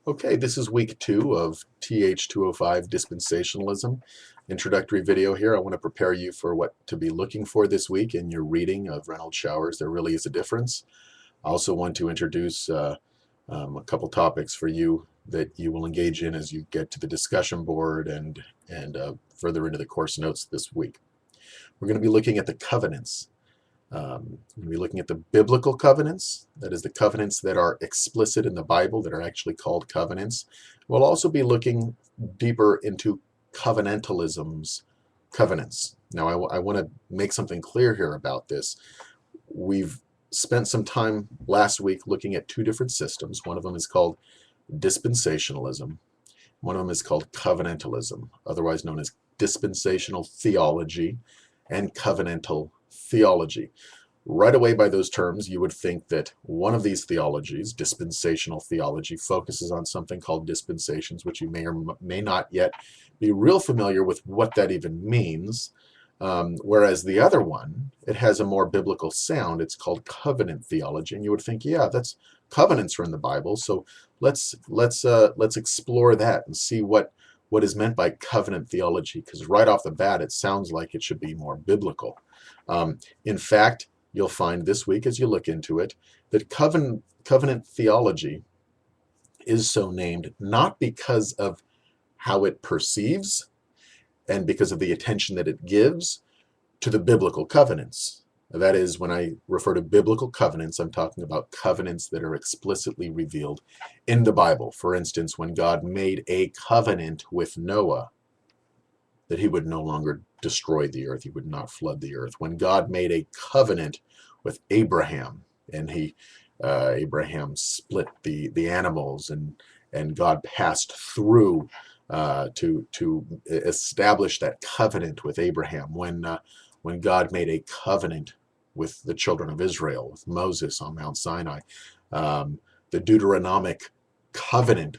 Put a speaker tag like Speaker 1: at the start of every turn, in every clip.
Speaker 1: Okay, this is week 2 of TH205 Dispensationalism. Introductory video here. I want to prepare you for what to be looking for this week in your reading of Reynolds Showers. There really is a difference. I also want to introduce a couple topics for you that you will engage in as you get to the discussion board and further into the course notes this week. We're going to be looking at the covenants. We're going to be looking at the biblical covenants, that is the covenants that are explicit in the Bible, that are actually called covenants. We'll also be looking deeper into covenantalism's covenants. Now, I want to make something clear here about this. We've spent some time last week looking at two different systems. One of them is called dispensationalism. One of them is called covenantalism, otherwise known as dispensational theology and covenantal theology. Right away, by those terms, you would think that one of these theologies, dispensational theology, focuses on something called dispensations, which you may or may not yet be real familiar with what that even means. Whereas the other one, it has a more biblical sound. It's called covenant theology, and you would think, yeah, that's covenants are in the Bible. So let's explore that and see what is meant by covenant theology, because right off the bat, it sounds like it should be more biblical. In fact, you'll find this week as you look into it that covenant theology is so named not because of how it perceives and because of the attention that it gives to the biblical covenants. That is, when I refer to biblical covenants, I'm talking about covenants that are explicitly revealed in the Bible. For instance, when God made a covenant with Noah, that he would no longer destroy the earth, he would not flood the earth. When God made a covenant with Abraham, and Abraham split the animals, and God passed through to establish that covenant with Abraham. When God made a covenant with the children of Israel, with Moses on Mount Sinai, the Deuteronomic covenant,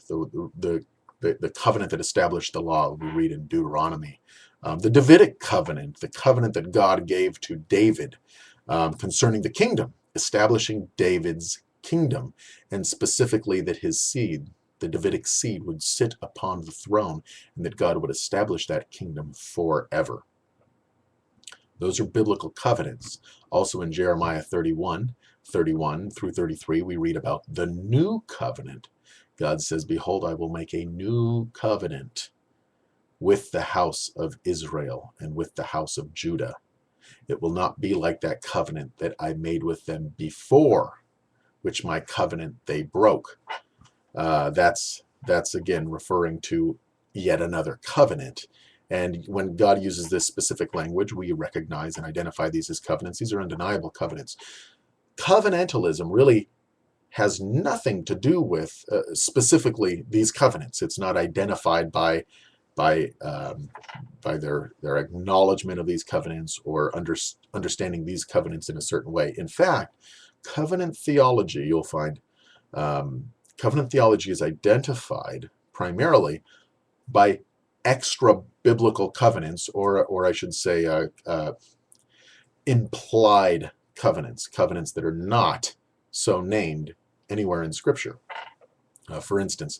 Speaker 1: the covenant that established the law, we read in Deuteronomy. The Davidic covenant, the covenant that God gave to David concerning the kingdom, establishing David's kingdom, and specifically that his seed, the Davidic seed, would sit upon the throne, and that God would establish that kingdom forever. Those are biblical covenants. Also in Jeremiah 31 through 33, we read about the new covenant. God says, "Behold, I will make a new covenant with the house of Israel and with the house of Judah. It will not be like that covenant that I made with them before, which my covenant they broke." That's again referring to yet another covenant. And when God uses this specific language, we recognize and identify these as covenants. These are undeniable covenants. Covenantalism really has nothing to do with specifically these covenants. It's not identified by their acknowledgement of these covenants or understanding these covenants in a certain way. In fact, covenant theology, you'll find, covenant theology is identified primarily by extra biblical covenants, or I should say implied covenants, covenants that are not so named anywhere in Scripture. For instance,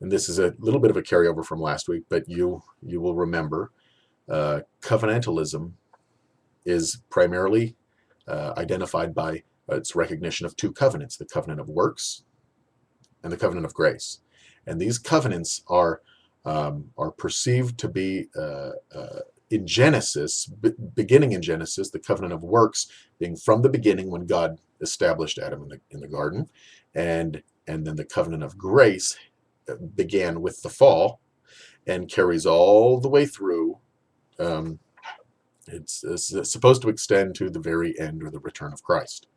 Speaker 1: and this is a little bit of a carryover from last week, but you will remember, covenantalism is primarily identified by its recognition of two covenants, the covenant of works and the covenant of grace. And these covenants are perceived to be in Genesis, beginning in Genesis, the covenant of works being from the beginning when God established Adam in the garden, and then the covenant of grace began with the fall and carries all the way through. It's supposed to extend to the very end, or the return of Christ,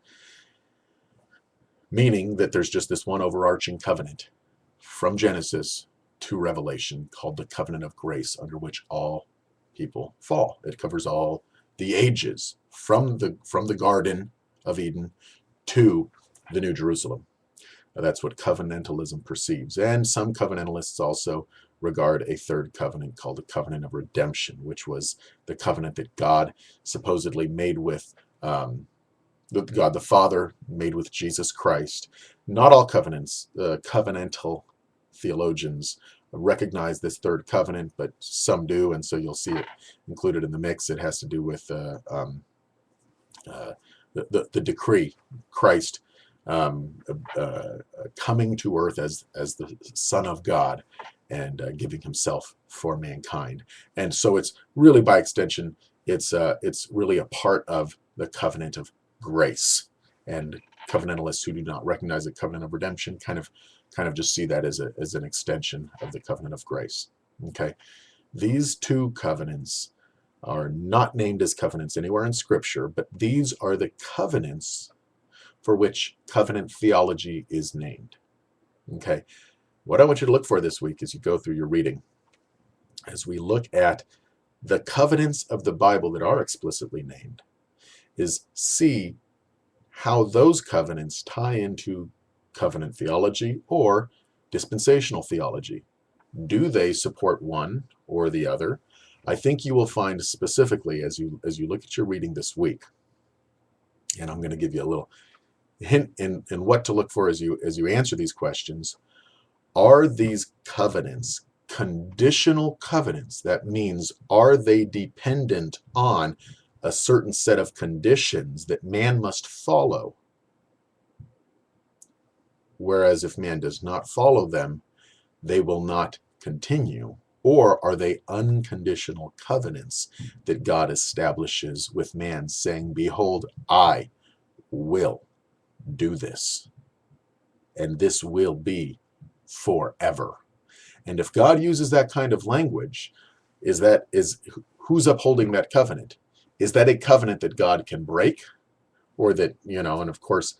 Speaker 1: meaning that there's just this one overarching covenant from Genesis to Revelation called the covenant of grace, under which all people fall. It covers all the ages from the Garden of Eden to the New Jerusalem. That's what covenantalism perceives. And some covenantalists also regard a third covenant called the covenant of redemption, which was the covenant that God supposedly made with God the Father, made with Jesus Christ. Not all covenants, covenantal theologians recognize this third covenant, but some do, and so you'll see it included in the mix. It has to do with the decree, Christ coming to earth as the Son of God and giving himself for mankind. And so it's really, by extension, it's really a part of the covenant of grace. And covenantalists who do not recognize the covenant of redemption kind of just see that as an extension of the covenant of grace. Okay, these two covenants are not named as covenants anywhere in Scripture, but these are the covenants for which covenant theology is named. Okay, what I want you to look for this week as you go through your reading, as we look at the covenants of the Bible that are explicitly named, is see how those covenants tie into covenant theology or dispensational theology. Do they support one or the other? I think you will find specifically as you look at your reading this week, and I'm going to give you a little hint in what to look for as you answer these questions. Are these covenants conditional covenants? That means, are they dependent on a certain set of conditions that man must follow? Whereas if man does not follow them, they will not continue. Or are they unconditional covenants that God establishes with man, saying, behold, I will do this, and this will be forever? And if God uses that kind of language, who's upholding that covenant? Is that a covenant that God can break? Or that, and of course,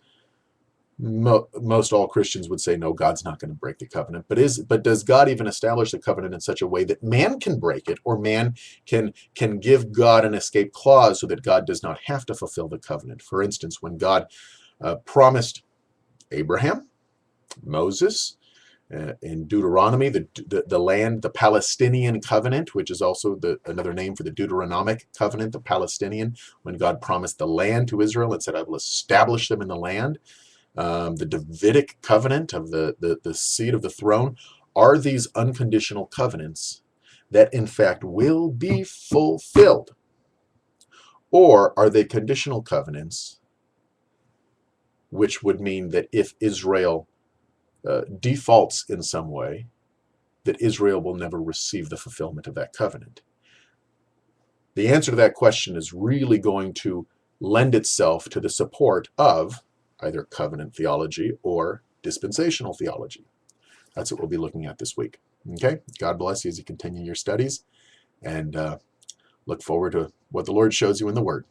Speaker 1: most all Christians would say, no, God's not going to break the covenant. But does God even establish the covenant in such a way that man can break it, or man can give God an escape clause so that God does not have to fulfill the covenant? For instance, when God promised Abraham, Moses, in Deuteronomy, the land, the Palestinian covenant, which is also another name for the Deuteronomic covenant, the Palestinian, when God promised the land to Israel and said, I will establish them in the land. The Davidic covenant of the seat of the throne. Are these unconditional covenants that in fact will be fulfilled? Or are they conditional covenants, which would mean that if Israel defaults in some way, that Israel will never receive the fulfillment of that covenant? The answer to that question is really going to lend itself to the support of either covenant theology or dispensational theology. That's what we'll be looking at this week. Okay, God bless you as you continue your studies, and look forward to what the Lord shows you in the Word.